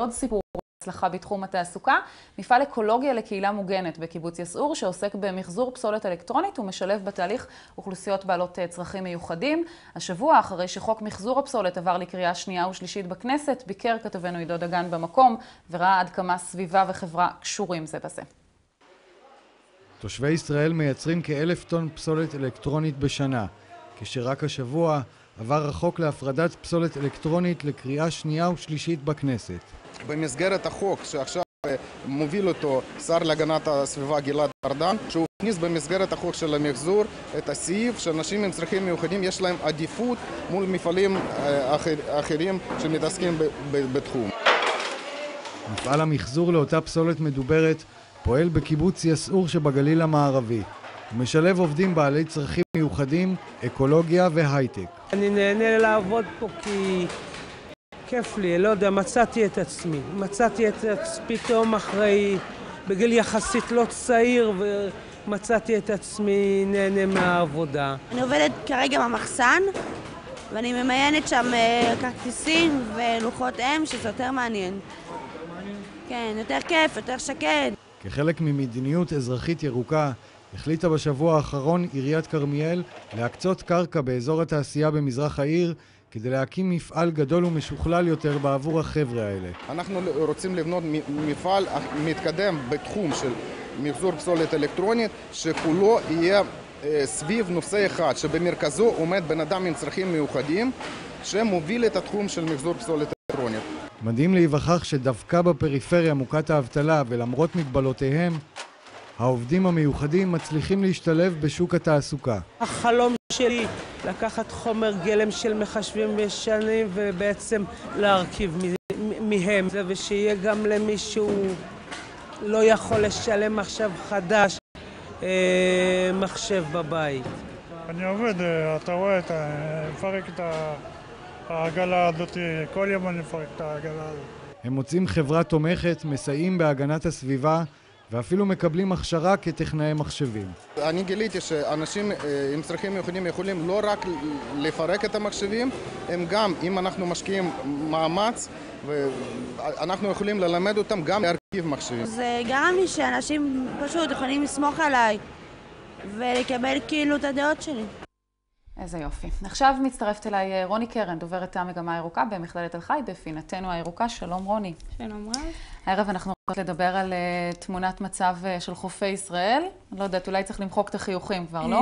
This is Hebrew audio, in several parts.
עוד סיפור הצלחה בתחום התעסוקה, מפעל אקולוגיה לקהילה מוגנת בקיבוץ יסעור, שעוסק במחזור פסולת אלקטרונית ומשלב בתהליך אוכלוסיות בעלות צרכים מיוחדים. השבוע, אחרי שחוק מחזור הפסולת עבר לקריאה שנייה ושלישית בכנסת, ביקר כתבנו עידו דגן במקום וראה עד כמה סביבה וחברה קשורים זה בזה. תושבי ישראל מייצרים כ1,000 טון פסולת אלקטרונית בשנה, כשרק השבוע עבר החוק להפרדת פסולת אלקטרונית לקריאה שנייה ושלישית בכנסת. במסגרת החוק שעכשיו מוביל אותו שר להגנת הסביבה גלעד ארדן, שהוא הכניס במסגרת החוק של המחזור את הסעיף שאנשים עם צרכים מיוחדים יש להם עדיפות מול מפעלים אחרים שמתעסקים בתחום. מפעל המחזור לאותה פסולת מדוברת פועל בקיבוץ יסעור שבגליל המערבי. הוא משלב עובדים בעלי צרכים מיוחדים, אקולוגיה והייטק. אני נהנה לעבוד פה כי כיף לי, לא יודע, מצאתי את עצמי פתאום אחרי, בגיל יחסית לא צעיר, ומצאתי את עצמי נהנה מהעבודה. אני עובדת כרגע במחסן, ואני ממיינת שם כרטיסים ולוחות שזה יותר מעניין. כן, יותר כיף, יותר שקט. כחלק ממדיניות אזרחית ירוקה, החליטה בשבוע האחרון עיריית כרמיאל להקצות קרקע באזור התעשייה במזרח העיר, כדי להקים מפעל גדול ומשוכלל יותר בעבור החבר'ה האלה. אנחנו רוצים לבנות מפעל מתקדם בתחום של מחזור פסולת אלקטרונית, שכולו יהיה סביב נושא אחד, שבמרכזו עומד בן אדם עם צרכים מיוחדים, שמוביל את התחום של מחזור פסולת אלקטרונית. מדהים להיווכח שדווקא בפריפריה מוכת האבטלה ולמרות מגבלותיהם, העובדים המיוחדים מצליחים להשתלב בשוק התעסוקה. החלום שלי לקחת חומר גלם של מחשבים ישנים ובעצם להרכיב מהם, ושיהיה גם למישהו לא יכול לשלם מחשב חדש מחשב בבית. אני עובד, אתה רואה, מפרק את העגלה הזאת, כל יום אני מפרק את העגלה הזאת. הם מוצאים חברה תומכת, מסייעים בהגנת הסביבה, ואפילו מקבלים הכשרה כטכנאי מחשבים. אני גיליתי שאנשים עם צרכים מיוחדים יכולים לא רק לפרק את המחשבים, הם גם, אם אנחנו משקיעים מאמץ, ואנחנו יכולים ללמד אותם גם להרכיב מחשבים. זה גרם לי שאנשים פשוט יכולים לסמוך עליי ולקבל כאילו את הדעות שלי. איזה יופי. עכשיו מצטרפת אליי רוני קרן, דוברת המגמה הירוקה במכללת תל חי, בפינתנו הירוקה. שלום רוני. שלום רב. הערב אנחנו רוצות לדבר על תמונת מצב של חופי ישראל. לא יודעת, אולי צריך למחוק את החיוכים כבר, לא?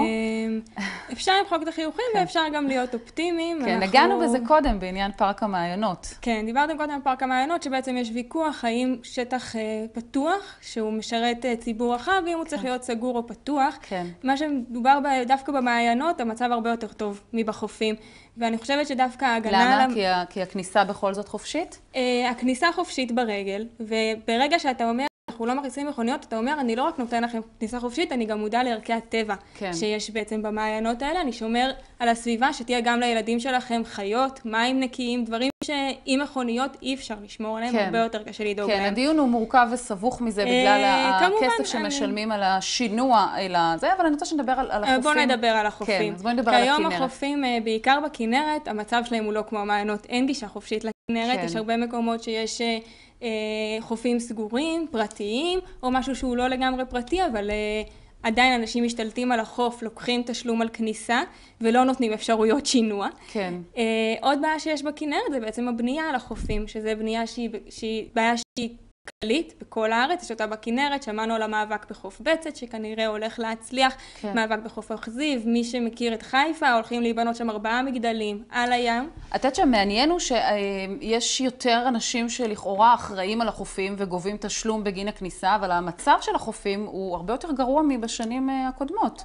אפשר למחוק את החיוכים ואפשר גם להיות אופטימיים. כן, הגענו בזה קודם בעניין פארק המעיינות. כן, דיברתם קודם על פארק המעיינות, שבעצם יש ויכוח האם שטח פתוח, שהוא משרת ציבור רחב, ואם הוא צריך להיות סגור או פתוח. כן. מה שמדובר דווקא במעיינות, המצב הרבה יותר טוב מבחופים. ואני חושבת שדווקא ההגנה... למה? כי הכניסה בכל זאת חופשית? הכניסה חופשית ברגל, וברגע שאתה אומר, אנחנו לא מכניסים מכוניות, אתה אומר, אני לא רק נותן לכם כניסה חופשית, אני גם מודע לערכי הטבע שיש בעצם במעיינות האלה. אני שומר על הסביבה, שתהיה גם לילדים שלכם חיות, מים נקיים, דברים שעם מכוניות אי אפשר לשמור עליהם, הרבה יותר קשה לדאוג להם. כן, הדיון הוא מורכב וסבוך מזה בגלל הכסף שמשלמים על השינוע אלא זה, אבל אני רוצה שנדבר על החופים. בואו נדבר על החופים. כן, אז בואו נדבר על הכנרת. כיום החופים, בעיקר בכנרת, המצב שלהם הוא לא כמו המעיינות, אין גישה חופשית לכנרת, יש הרבה מקומות שיש חופים סגורים, פרטיים, או משהו שהוא לא לגמרי פרטי, אבל עדיין אנשים משתלטים על החוף, לוקחים תשלום על כניסה, ולא נותנים אפשרויות שינוע. כן. עוד בעיה שיש בכנרת זה בעצם הבנייה על החופים, שזה בנייה שהיא בעיה שהיא כללית בכל הארץ, יש אותה בכנרת, שמענו על המאבק בחוף בצת, שכנראה הולך להצליח, מאבק בחוף אכזיב, מי שמכיר את חיפה, הולכים להיבנות שם 4 מגדלים על הים. את יודעת שהמעניין הוא שיש יותר אנשים שלכאורה אחראים על החופים וגובים תשלום בגין הכניסה, אבל המצב של החופים הוא הרבה יותר גרוע מבשנים הקודמות.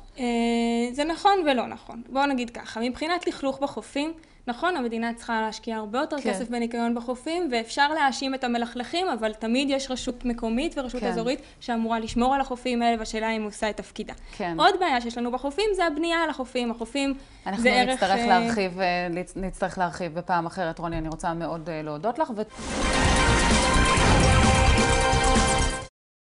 זה נכון ולא נכון. בואו נגיד ככה, מבחינת לכלוך בחופים, נכון, המדינה צריכה להשקיע הרבה יותר כסף בניקיון בחופים, ואפשר להאשים את המלכלכים, אבל תמיד יש רשות מקומית ורשות אזורית שאמורה לשמור על החופים האלה, והשאלה אם הוא עושה את תפקידה. עוד בעיה שיש לנו בחופים זה הבנייה על החופים. החופים זה ערך... אנחנו נצטרך להרחיב בפעם אחרת. רוני, אני רוצה מאוד להודות לך.